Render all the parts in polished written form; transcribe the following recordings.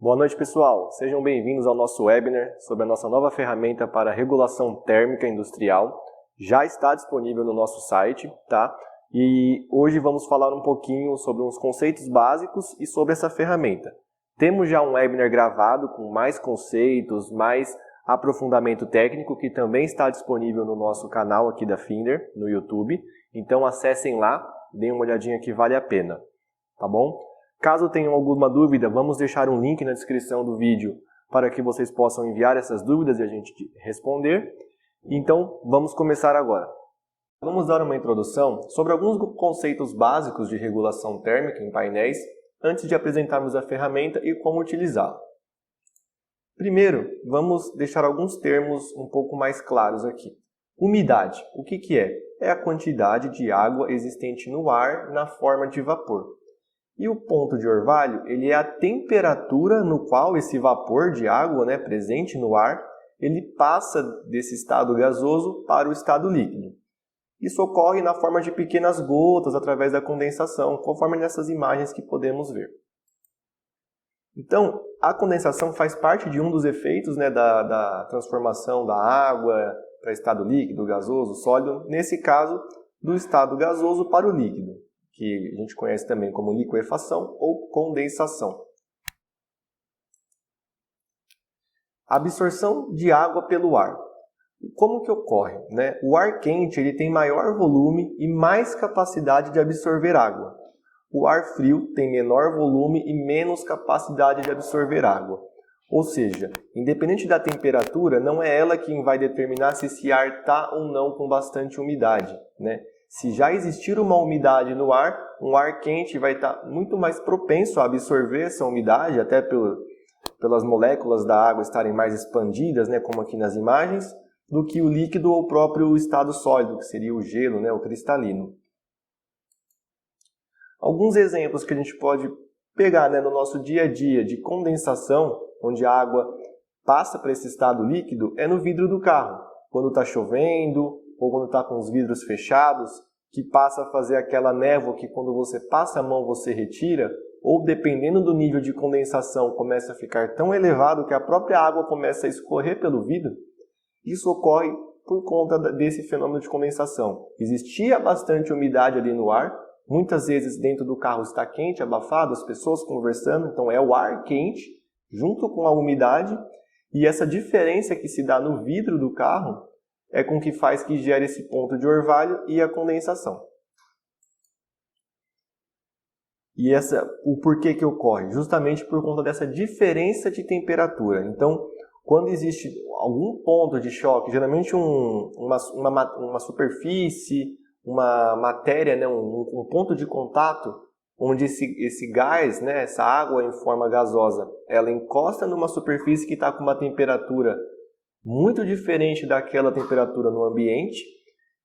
Boa noite, pessoal. Sejam bem-vindos ao nosso webinar sobre a nossa nova ferramenta para regulação térmica industrial. Já está disponível no nosso site, tá? E hoje vamos falar um pouquinho sobre uns conceitos básicos e sobre essa ferramenta. Temos já um webinar gravado com mais conceitos, mais aprofundamento técnico, que também está disponível no nosso canal aqui da Finder, no YouTube. Então acessem lá, deem uma olhadinha que vale a pena, tá bom? Caso tenham alguma dúvida, vamos deixar um link na descrição do vídeo para que vocês possam enviar essas dúvidas e a gente responder. Então, vamos começar agora. Vamos dar uma introdução sobre alguns conceitos básicos de regulação térmica em painéis antes de apresentarmos a ferramenta e como utilizá-la. Primeiro, vamos deixar alguns termos um pouco mais claros aqui. Umidade, o que é? É a quantidade de água existente no ar na forma de vapor. E o ponto de orvalho, ele é a temperatura no qual esse vapor de água, presente no ar, ele passa desse estado gasoso para o estado líquido. Isso ocorre na forma de pequenas gotas através da condensação, conforme nessas imagens que podemos ver. Então, a condensação faz parte de um dos efeitos da transformação da água para estado líquido, gasoso, sólido, nesse caso, do estado gasoso para o líquido, que a gente conhece também como liquefação ou condensação. Absorção de água pelo ar. Como que ocorre? O ar quente ele tem maior volume e mais capacidade de absorver água. O ar frio tem menor volume e menos capacidade de absorver água. Ou seja, independente da temperatura, não é ela quem vai determinar se esse ar está ou não com bastante umidade, Se já existir uma umidade no ar, um ar quente vai estar muito mais propenso a absorver essa umidade, até pelas moléculas da água estarem mais expandidas, como aqui nas imagens, do que o líquido ou o próprio estado sólido, que seria o gelo, o cristalino. Alguns exemplos que a gente pode pegar no nosso dia a dia de condensação, onde a água passa para esse estado líquido, é no vidro do carro, quando está chovendo, ou quando está com os vidros fechados, que passa a fazer aquela névoa que quando você passa a mão você retira, ou dependendo do nível de condensação começa a ficar tão elevado que a própria água começa a escorrer pelo vidro. Isso ocorre por conta desse fenômeno de condensação. Existia bastante umidade ali no ar, muitas vezes dentro do carro está quente, abafado, as pessoas conversando, então é o ar quente junto com a umidade, e essa diferença que se dá no vidro do carro é com que faz que gere esse ponto de orvalho e a condensação. E o porquê que ocorre? Justamente por conta dessa diferença de temperatura. Então, quando existe algum ponto de choque, geralmente uma superfície, uma matéria, um ponto de contato, onde esse gás, essa água em forma gasosa, ela encosta numa superfície que está com uma temperatura muito diferente daquela temperatura no ambiente,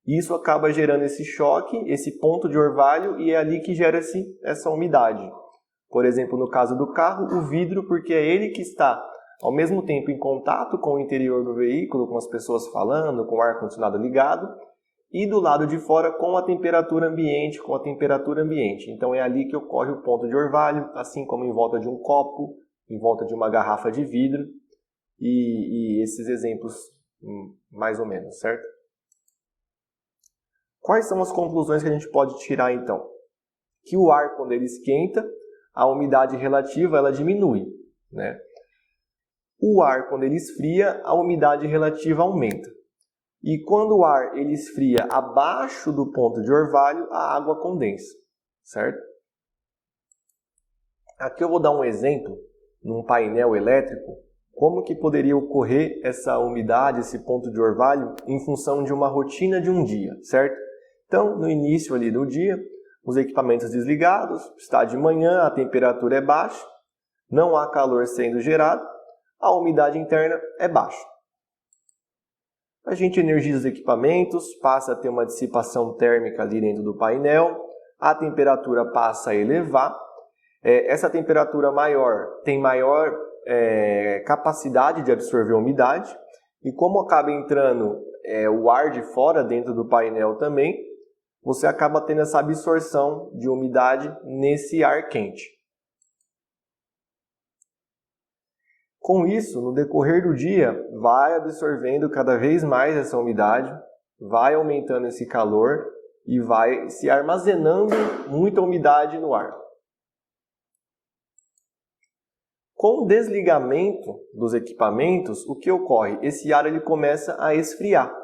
e isso acaba gerando esse choque, esse ponto de orvalho, e é ali que gera essa umidade. Por exemplo, no caso do carro, o vidro, porque é ele que está, ao mesmo tempo, em contato com o interior do veículo, com as pessoas falando, com o ar-condicionado ligado, e do lado de fora com a temperatura ambiente, Então é ali que ocorre o ponto de orvalho, assim como em volta de um copo, em volta de uma garrafa de vidro, e esses exemplos mais ou menos, certo? Quais são as conclusões que a gente pode tirar então? Que o ar, quando ele esquenta, a umidade relativa ela diminui, O ar, quando ele esfria, a umidade relativa aumenta. E quando o ar ele esfria abaixo do ponto de orvalho, a água condensa, certo? Aqui eu vou dar um exemplo, num painel elétrico, como que poderia ocorrer essa umidade, esse ponto de orvalho, em função de uma rotina de um dia, certo? Então, no início ali do dia, os equipamentos desligados, está de manhã, a temperatura é baixa, não há calor sendo gerado, a umidade interna é baixa. A gente energiza os equipamentos, passa a ter uma dissipação térmica ali dentro do painel, a temperatura passa a elevar, essa temperatura maior tem maior capacidade de absorver a umidade, e como acaba entrando o ar de fora dentro do painel também, você acaba tendo essa absorção de umidade nesse ar quente. Com isso, no decorrer do dia, vai absorvendo cada vez mais essa umidade, vai aumentando esse calor e vai se armazenando muita umidade no ar. Com o desligamento dos equipamentos, o que ocorre? Esse ar ele começa a esfriar.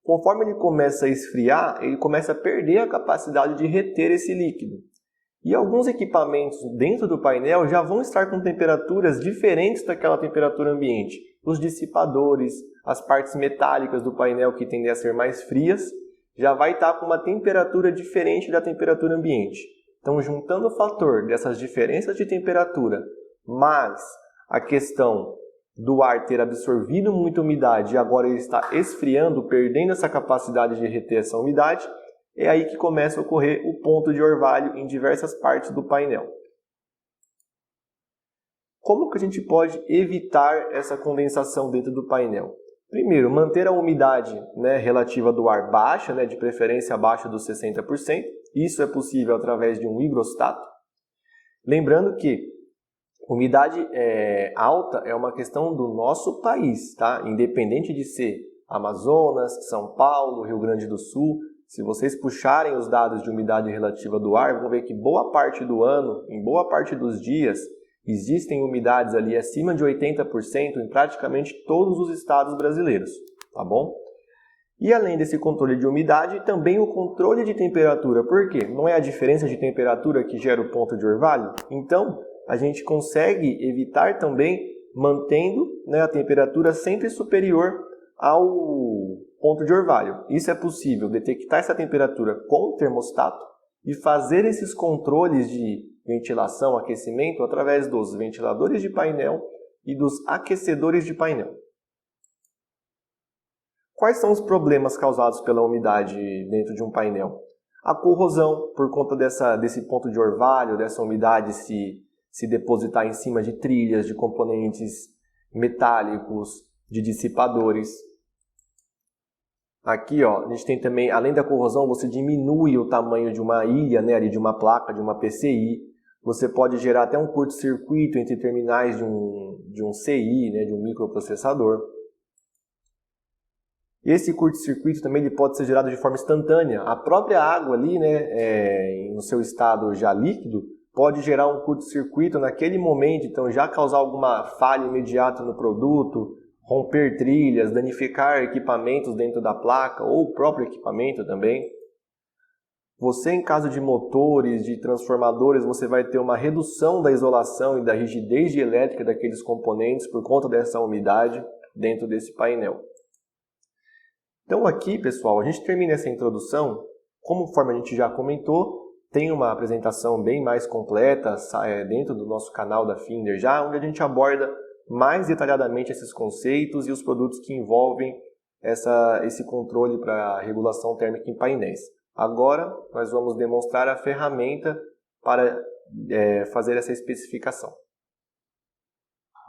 Conforme ele começa a esfriar, ele começa a perder a capacidade de reter esse líquido. E alguns equipamentos dentro do painel já vão estar com temperaturas diferentes daquela temperatura ambiente. Os dissipadores, as partes metálicas do painel que tendem a ser mais frias, já vai estar com uma temperatura diferente da temperatura ambiente. Então, juntando o fator dessas diferenças de temperatura, mais a questão do ar ter absorvido muita umidade e agora ele está esfriando, perdendo essa capacidade de reter essa umidade, é aí que começa a ocorrer o ponto de orvalho em diversas partes do painel. Como que a gente pode evitar essa condensação dentro do painel? Primeiro, manter a umidade relativa do ar baixa, de preferência abaixo dos 60%. Isso é possível através de um higrostato. Lembrando que umidade alta é uma questão do nosso país, tá? Independente de ser Amazonas, São Paulo, Rio Grande do Sul. Se vocês puxarem os dados de umidade relativa do ar, vão ver que boa parte do ano, em boa parte dos dias, existem umidades ali acima de 80% em praticamente todos os estados brasileiros, tá bom? E além desse controle de umidade, também o controle de temperatura. Por quê? Não é a diferença de temperatura que gera o ponto de orvalho? Então, a gente consegue evitar também mantendo a temperatura sempre superior ao ponto de orvalho. Isso é possível detectar essa temperatura com o termostato e fazer esses controles de ventilação, aquecimento através dos ventiladores de painel e dos aquecedores de painel. Quais são os problemas causados pela umidade dentro de um painel? A corrosão, por conta desse ponto de orvalho, dessa umidade se depositar em cima de trilhas, de componentes metálicos, de dissipadores. Aqui, a gente tem também, além da corrosão, você diminui o tamanho de uma ilha, ali de uma placa, de uma PCI. Você pode gerar até um curto-circuito entre terminais de um CI, de um microprocessador. Esse curto-circuito também ele pode ser gerado de forma instantânea. A própria água ali, no seu estado já líquido, pode gerar um curto-circuito naquele momento, então já causar alguma falha imediata no produto, romper trilhas, danificar equipamentos dentro da placa ou o próprio equipamento também. Você, em caso de motores, de transformadores, você vai ter uma redução da isolação e da rigidez elétrica daqueles componentes por conta dessa umidade dentro desse painel. Então aqui, pessoal, a gente termina essa introdução. Conforme a gente já comentou, tem uma apresentação bem mais completa dentro do nosso canal da Finder já, onde a gente aborda mais detalhadamente esses conceitos e os produtos que envolvem esse controle para regulação térmica em painéis. Agora, nós vamos demonstrar a ferramenta para fazer essa especificação.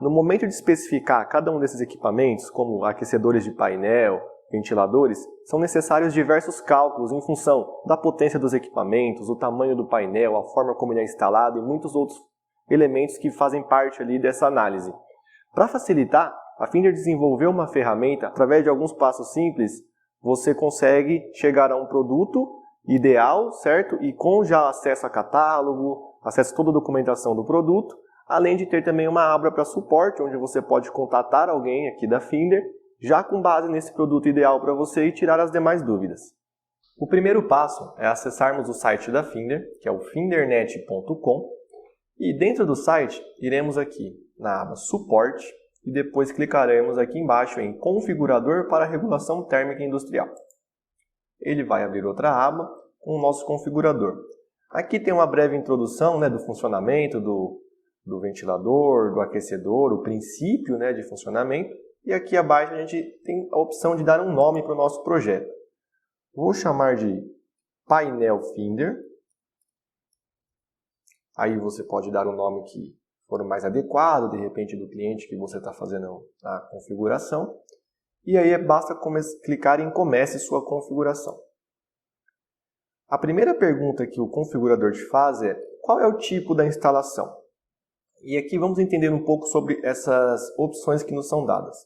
No momento de especificar cada um desses equipamentos, como aquecedores de painel, ventiladores, são necessários diversos cálculos em função da potência dos equipamentos, o tamanho do painel, a forma como ele é instalado e muitos outros elementos que fazem parte ali dessa análise. Para facilitar, a Finder desenvolveu uma ferramenta, através de alguns passos simples, você consegue chegar a um produto ideal, certo? E com já acesso a catálogo, acesso a toda a documentação do produto, além de ter também uma aba para suporte, onde você pode contatar alguém aqui da Finder, já com base nesse produto ideal para você e tirar as demais dúvidas. O primeiro passo é acessarmos o site da Finder, que é o findernet.com, e dentro do site iremos aqui na aba Suporte e depois clicaremos aqui embaixo em Configurador para Regulação Térmica Industrial. Ele vai abrir outra aba com o nosso configurador. Aqui tem uma breve introdução do funcionamento do ventilador, do aquecedor, o princípio de funcionamento. E aqui abaixo a gente tem a opção de dar um nome para o nosso projeto. Vou chamar de Painel Finder. Aí você pode dar um nome que for mais adequado, de repente do cliente que você está fazendo a configuração. E aí basta clicar em Comece sua configuração. A primeira pergunta que o configurador te faz é: qual é o tipo da instalação? E aqui vamos entender um pouco sobre essas opções que nos são dadas.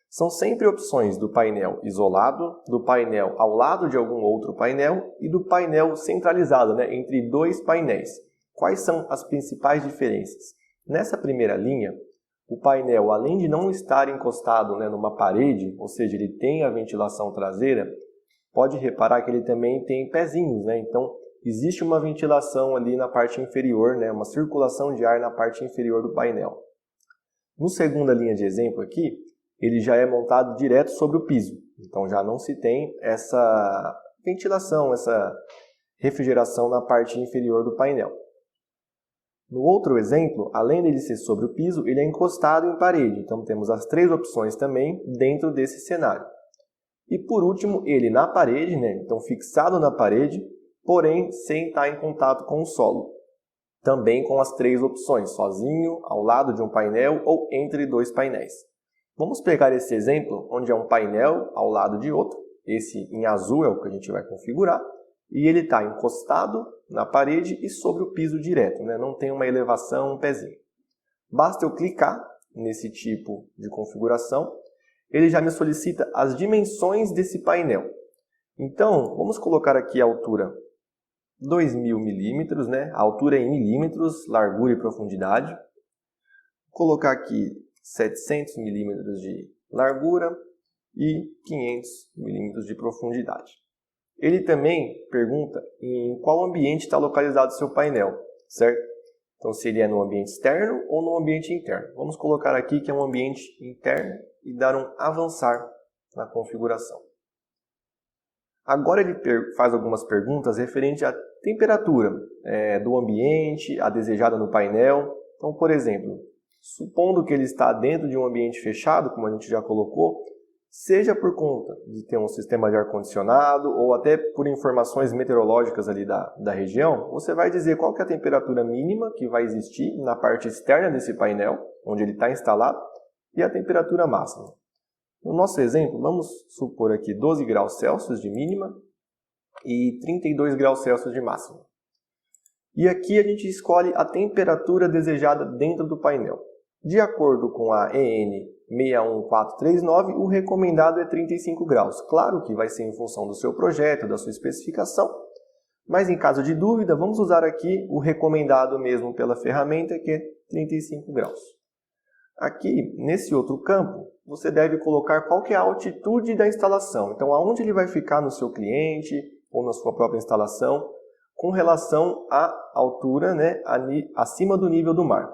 São sempre opções do painel isolado, do painel ao lado de algum outro painel e do painel centralizado, né, entre dois painéis. Quais são as principais diferenças? Nessa primeira linha, o painel, além de não estar encostado, né, numa parede, ou seja, ele tem a ventilação traseira, pode reparar que ele também tem pezinhos, né? Então, existe uma ventilação ali na parte inferior, né, uma circulação de ar na parte inferior do painel. No segunda linha de exemplo aqui, ele já é montado direto sobre o piso. Então já não se tem essa ventilação, essa refrigeração na parte inferior do painel. No outro exemplo, além dele ser sobre o piso, ele é encostado em parede. Então temos as três opções também dentro desse cenário. E por último, ele na parede, né? Então fixado na parede, porém sem estar em contato com o solo. Também com as três opções, sozinho, ao lado de um painel ou entre dois painéis. Vamos pegar esse exemplo, onde é um painel ao lado de outro. Esse em azul é o que a gente vai configurar. E ele está encostado na parede e sobre o piso direto, né? Não tem uma elevação, um pezinho. Basta eu clicar nesse tipo de configuração, ele já me solicita as dimensões desse painel. Então, vamos colocar aqui a altura 2000 milímetros, né? A altura é em milímetros, largura e profundidade. Vou colocar aqui 700 milímetros de largura e 500 milímetros de profundidade. Ele também pergunta em qual ambiente está localizado o seu painel, certo? Então, se ele é no ambiente externo ou no ambiente interno. Vamos colocar aqui que é um ambiente interno e dar um avançar na configuração. Agora ele faz algumas perguntas referente à temperatura do ambiente, a desejada no painel. Então, por exemplo, supondo que ele está dentro de um ambiente fechado, como a gente já colocou, seja por conta de ter um sistema de ar-condicionado ou até por informações meteorológicas ali da região, você vai dizer qual que é a temperatura mínima que vai existir na parte externa desse painel, onde ele está instalado, e a temperatura máxima. No nosso exemplo, vamos supor aqui 12 graus Celsius de mínima e 32 graus Celsius de máxima. E aqui a gente escolhe a temperatura desejada dentro do painel. De acordo com a EN 61439, o recomendado é 35 graus. Claro que vai ser em função do seu projeto, da sua especificação, mas em caso de dúvida, vamos usar aqui o recomendado mesmo pela ferramenta, que é 35 graus. Aqui, nesse outro campo, você deve colocar qual que é a altitude da instalação. Então, aonde ele vai ficar no seu cliente ou na sua própria instalação, com relação à altura, né, acima do nível do mar.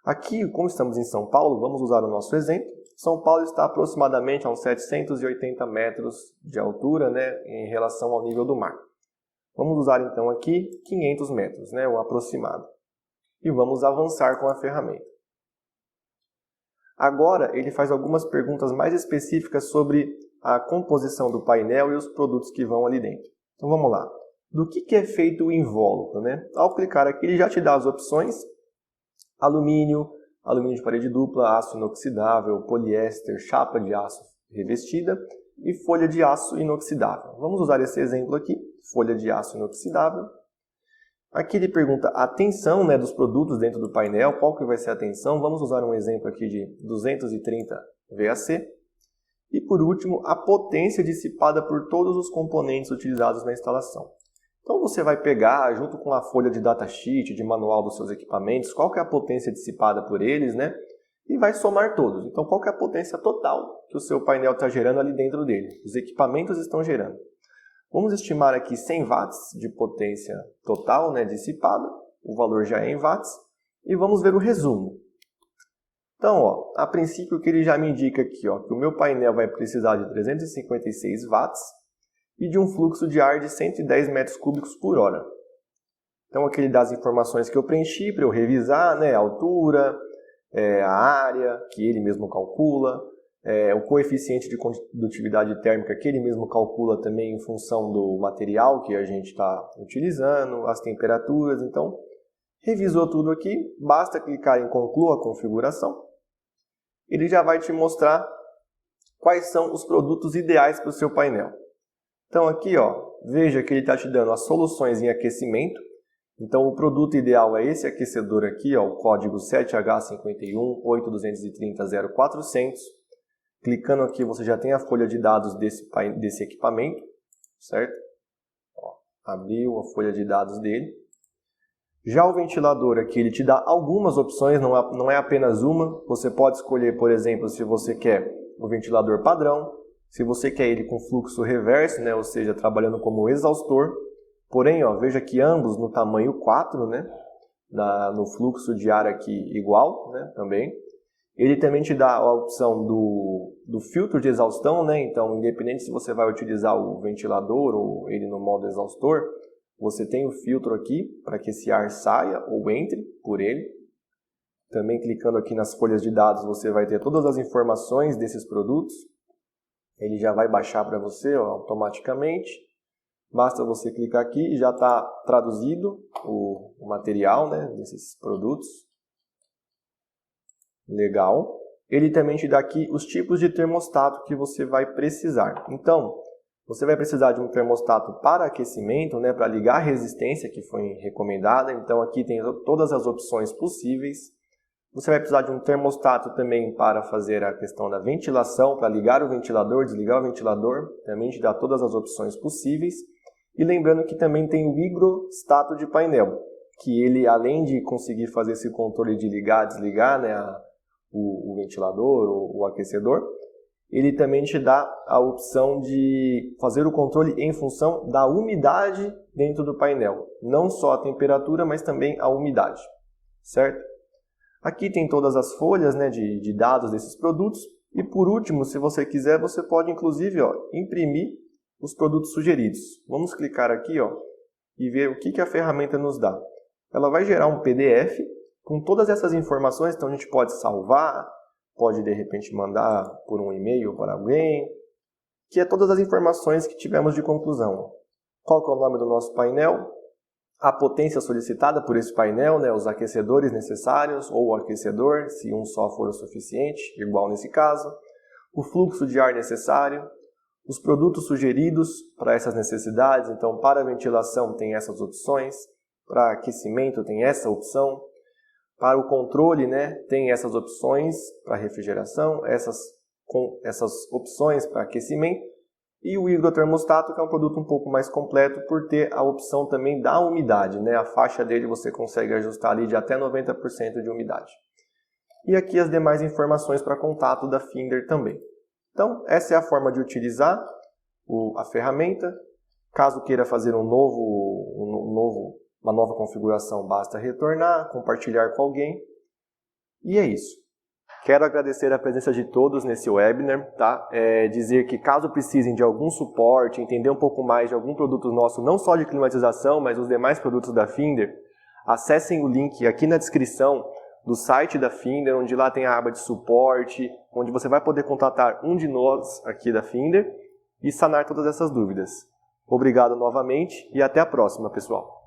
Aqui, como estamos em São Paulo, vamos usar o nosso exemplo. São Paulo está aproximadamente a uns 780 metros de altura, né, em relação ao nível do mar. Vamos usar então aqui 500 metros, né, o aproximado. E vamos avançar com a ferramenta. Agora, ele faz algumas perguntas mais específicas sobre a composição do painel e os produtos que vão ali dentro. Então vamos lá. Do que é feito o invólucro, né? Ao clicar aqui, ele já te dá as opções: alumínio, alumínio de parede dupla, aço inoxidável, poliéster, chapa de aço revestida e folha de aço inoxidável. Vamos usar esse exemplo aqui, folha de aço inoxidável. Aqui ele pergunta a tensão, né, dos produtos dentro do painel, qual que vai ser a tensão. Vamos usar um exemplo aqui de 230 VAC. E por último, a potência dissipada por todos os componentes utilizados na instalação. Então você vai pegar, junto com a folha de datasheet, de manual dos seus equipamentos, qual que é a potência dissipada por eles, né? E vai somar todos. Então qual que é a potência total que o seu painel está gerando ali dentro dele? Os equipamentos estão gerando. Vamos estimar aqui 100 watts de potência total, né, dissipada. O valor já é em watts. E vamos ver o resumo. Então, ó, a princípio, o que ele já me indica aqui, ó, que o meu painel vai precisar de 356 watts e de um fluxo de ar de 110 metros cúbicos por hora. Então, aqui ele dá as informações que eu preenchi para eu revisar, né, a altura, a área, que ele mesmo calcula, o coeficiente de condutividade térmica, que ele mesmo calcula também em função do material que a gente está utilizando, as temperaturas. Então, revisou tudo aqui, basta clicar em Conclua a configuração. Ele já vai te mostrar quais são os produtos ideais para o seu painel. Então aqui, ó, veja que ele está te dando as soluções em aquecimento. Então o produto ideal é esse aquecedor aqui, ó, o código 7H51-830-0400400. Clicando aqui você já tem a folha de dados desse equipamento, certo? Ó, abriu a folha de dados dele. Já o ventilador aqui, ele te dá algumas opções, não é apenas uma. Você pode escolher, por exemplo, se você quer o ventilador padrão, se você quer ele com fluxo reverso, né, ou seja, trabalhando como exaustor. Porém, ó, veja que ambos no tamanho 4, né, no fluxo de ar aqui igual, né, também. Ele também te dá a opção do filtro de exaustão, né, então independente se você vai utilizar o ventilador ou ele no modo exaustor, você tem o filtro aqui para que esse ar saia ou entre por ele. Também clicando aqui nas folhas de dados você vai ter todas as informações desses produtos. Ele já vai baixar para você, ó, automaticamente. Basta você clicar aqui e já está traduzido o material, né, desses produtos. Legal. Ele também te dá aqui os tipos de termostato que você vai precisar. Então, você vai precisar de um termostato para aquecimento, né, para ligar a resistência que foi recomendada. Então, aqui tem todas as opções possíveis. Você vai precisar de um termostato também para fazer a questão da ventilação, para ligar o ventilador, desligar o ventilador. Também te dá todas as opções possíveis. E lembrando que também tem o higrostato de painel, que ele, além de conseguir fazer esse controle de ligar, desligar, né, o ventilador ou o aquecedor, ele também te dá a opção de fazer o controle em função da umidade dentro do painel. Não só a temperatura, mas também a umidade, certo? Aqui tem todas as folhas, né, de dados desses produtos. E por último, se você quiser, você pode inclusive, ó, imprimir os produtos sugeridos. Vamos clicar aqui, ó, e ver o que a ferramenta nos dá. Ela vai gerar um PDF com todas essas informações, então a gente pode salvar, pode de repente mandar por um e-mail para alguém, que é todas as informações que tivemos de conclusão. Qual que é o nome do nosso painel? A potência solicitada por esse painel, né, os aquecedores necessários, ou o aquecedor, se um só for o suficiente, igual nesse caso. O fluxo de ar necessário, os produtos sugeridos para essas necessidades, então para ventilação tem essas opções, para aquecimento tem essa opção, para o controle, né, tem essas opções para refrigeração, essas opções para aquecimento, e o higrotermostato, que é um produto um pouco mais completo por ter a opção também da umidade, né, a faixa dele você consegue ajustar ali de até 90% de umidade. E aqui as demais informações para contato da Finder também. Então, essa é a forma de utilizar a ferramenta. Caso queira fazer uma nova configuração, basta retornar, compartilhar com alguém. E é isso. Quero agradecer a presença de todos nesse webinar, tá? Dizer que caso precisem de algum suporte, entender um pouco mais de algum produto nosso, não só de climatização, mas os demais produtos da Finder, acessem o link aqui na descrição do site da Finder, onde lá tem a aba de suporte, onde você vai poder contatar um de nós aqui da Finder e sanar todas essas dúvidas. Obrigado novamente e até a próxima, pessoal.